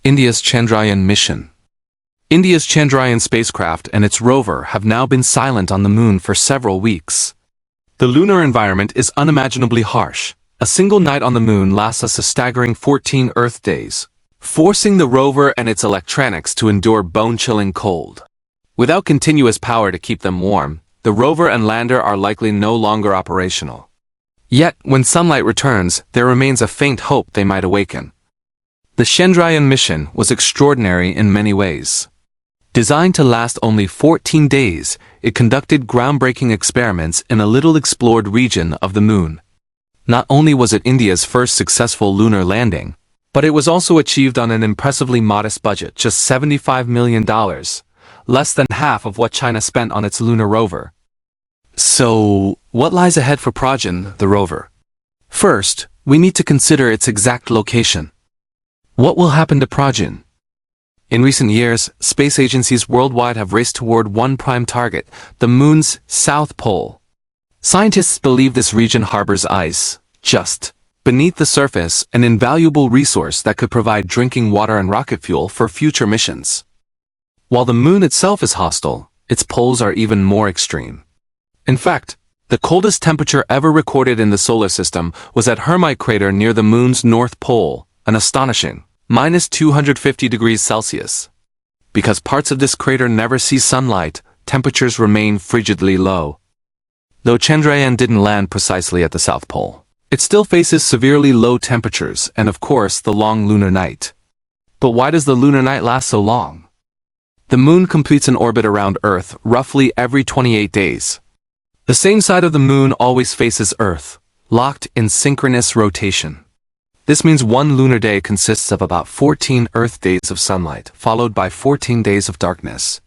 India's Chandrayaan mission. India's Chandrayaan spacecraft and its rover have now been silent on the moon for several weeks. The lunar environment is unimaginably harsh. A single night on the moon lasts us a staggering 14 Earth days, forcing the rover and its electronics to endure bone-chilling cold. Without continuous power to keep them warm, the rover and lander are likely no longer operational. Yet, when sunlight returns, there remains a faint hope they might awaken. The Chandrayaan mission was extraordinary in many ways. Designed to last only 14 days, it conducted groundbreaking experiments in a little-explored region of the moon. Not only was it India's first successful lunar landing, but it was also achieved on an impressively modest budget, just $75 million, less than half of what China spent on its lunar rover. So, what lies ahead for Prajna, the rover? First, we need to consider its exact location. What will happen to Prajna? In recent years, space agencies worldwide have raced toward one prime target, the moon's south pole. Scientists believe this region harbors ice, just beneath the surface, an invaluable resource that could provide drinking water and rocket fuel for future missions. While the moon itself is hostile, its poles are even more extreme. In fact, the coldest temperature ever recorded in the solar system was at Hermite crater near the moon's north pole, an astonishing -250 degrees Celsius. Because parts of this crater never see sunlight, temperatures remain frigidly low. Though Chandrayaan didn't land precisely at the South Pole, it still faces severely low temperatures and of course the long lunar night. But why does the lunar night last so long? The moon completes an orbit around Earth roughly every 28 days. The same side of the moon always faces Earth, locked in synchronous rotation. This means one lunar day consists of about 14 Earth days of sunlight, followed by 14 days of darkness.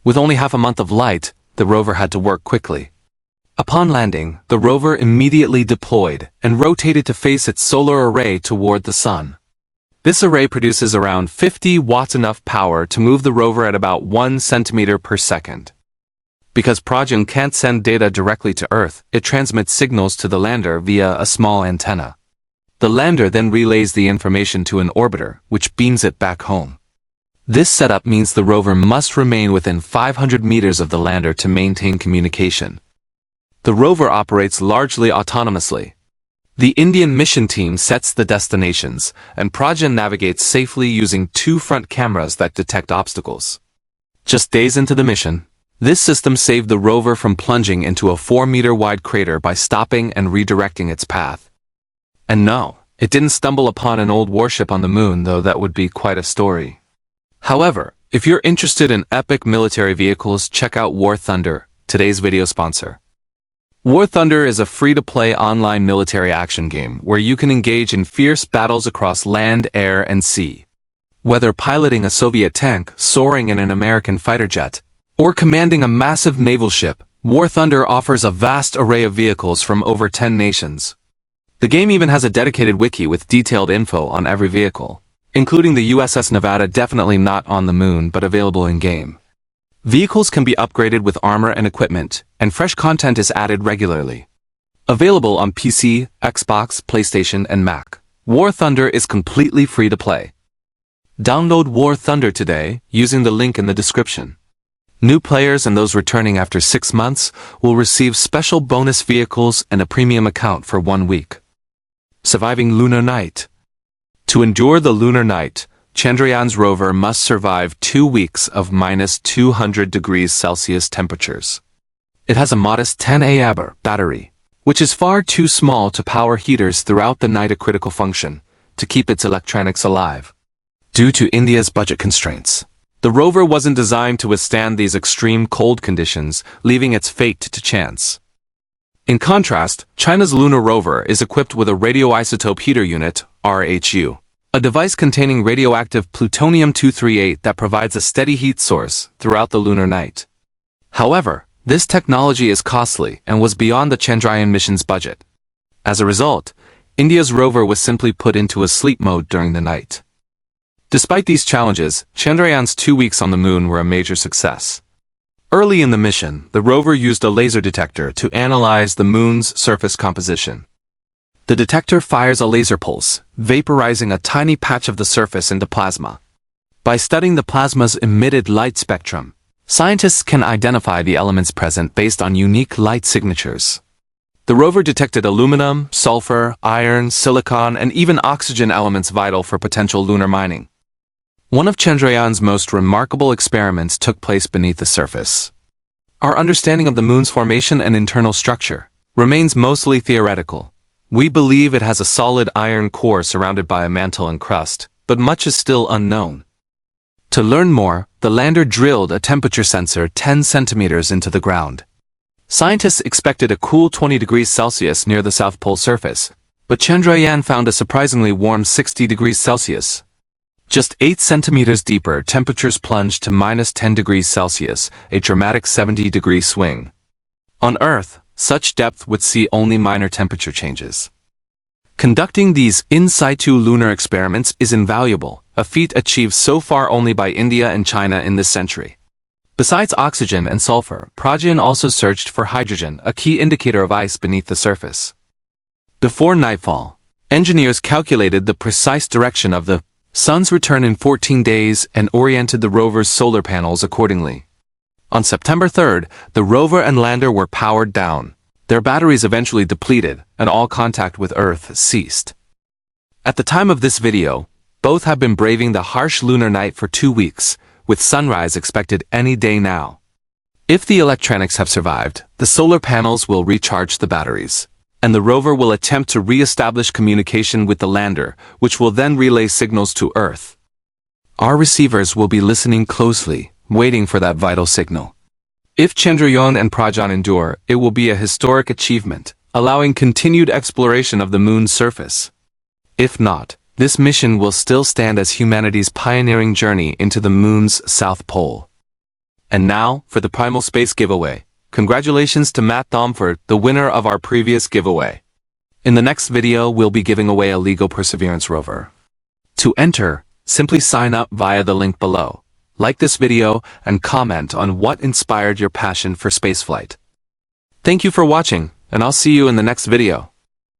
With only half a month of light, the rover had to work quickly. Upon landing, the rover immediately deployed and rotated to face its solar array toward the sun. This array produces around 50 watts, enough power to move the rover at about 1 centimeter per second. Because Prajna can't send data directly to Earth, it transmits signals to the lander via a small antenna. The lander then relays the information to an orbiter, which beams it back home. This setup means the rover must remain within 500 meters of the lander to maintain communication. The rover operates largely autonomously. The Indian mission team sets the destinations, and Prajna navigates safely using 2 front cameras that detect obstacles. Just days into the mission, this system saved the rover from plunging into a 4-meter-wide crater by stopping and redirecting its path. And no, it didn't stumble upon an old warship on the moon, though that would be quite a story. However, if you're interested in epic military vehicles, check out War Thunder, today's video sponsor. War Thunder is a free-to-play online military action game where you can engage in fierce battles across land, air, and sea. Whether piloting a Soviet tank, soaring in an American fighter jet, or commanding a massive naval ship, War Thunder offers a vast array of vehicles from over 10 nations. The game even has a dedicated wiki with detailed info on every vehicle, including the USS Nevada, definitely not on the moon but available in-game. Vehicles can be upgraded with armor and equipment, and fresh content is added regularly. Available on PC, Xbox, PlayStation, and Mac, War Thunder is completely free to play. Download War Thunder today using the link in the description. New players and those returning after 6 months will receive special bonus vehicles and a premium account for 1 week. Surviving lunar night. To endure the lunar night, Chandrayaan's rover must survive 2 weeks of -200 degrees Celsius temperatures. It has a modest 10 Ah battery, which is far too small to power heaters throughout the night, a critical function to keep its electronics alive. Due to India's budget constraints, the rover wasn't designed to withstand these extreme cold conditions, leaving its fate to chance. In contrast, China's lunar rover is equipped with a radioisotope heater unit, RHU, a device containing radioactive plutonium-238 that provides a steady heat source throughout the lunar night. However, this technology is costly and was beyond the Chandrayaan mission's budget. As a result, India's rover was simply put into a sleep mode during the night. Despite these challenges, Chandrayaan's 2 weeks on the moon were a major success. Early in the mission, the rover used a laser detector to analyze the moon's surface composition. The detector fires a laser pulse, vaporizing a tiny patch of the surface into plasma, By studying the plasma's emitted light spectrum, scientists can identify the elements present based on unique light signatures. The rover detected aluminum, sulfur, iron, silicon, and even oxygen elements vital for potential lunar mining. One of Chandrayaan's most remarkable experiments took place beneath the surface. Our understanding of the moon's formation and internal structure remains mostly theoretical. We believe it has a solid iron core surrounded by a mantle and crust, but much is still unknown. To learn more, the lander drilled a temperature sensor 10 centimeters into the ground. Scientists expected a cool 20 degrees Celsius near the South Pole surface, but Chandrayaan found a surprisingly warm 60 degrees Celsius. Just 8 centimeters deeper, temperatures plunged to minus 10 degrees Celsius, a dramatic 70-degree swing. On Earth, such depth would see only minor temperature changes. Conducting these in situ lunar experiments is invaluable, a feat achieved so far only by India and China in this century. Besides oxygen and sulfur, Pragyan also searched for hydrogen, a key indicator of ice beneath the surface. Before nightfall, engineers calculated the precise direction of the sun's return in 14 days and oriented the rover's solar panels accordingly. On September 3rd, the rover and lander were powered down. Their batteries eventually depleted, and all contact with Earth ceased. At the time of this video, both have been braving the harsh lunar night for 2 weeks, with sunrise expected any day now. If the electronics have survived, the solar panels will recharge the batteries, and the rover will attempt to re-establish communication with the lander, which will then relay signals to Earth. Our receivers will be listening closely, waiting for that vital signal. If Chandrayaan and Pragyan endure, it will be a historic achievement, allowing continued exploration of the moon's surface. If not, this mission will still stand as humanity's pioneering journey into the moon's South Pole. And now, for the Primal Space giveaway. Congratulations to Matt Thomford, the winner of our previous giveaway. In the next video, we'll be giving away a LEGO Perseverance rover. To enter, simply sign up via the link below. Like this video and comment on what inspired your passion for spaceflight. Thank you for watching, and I'll see you in the next video.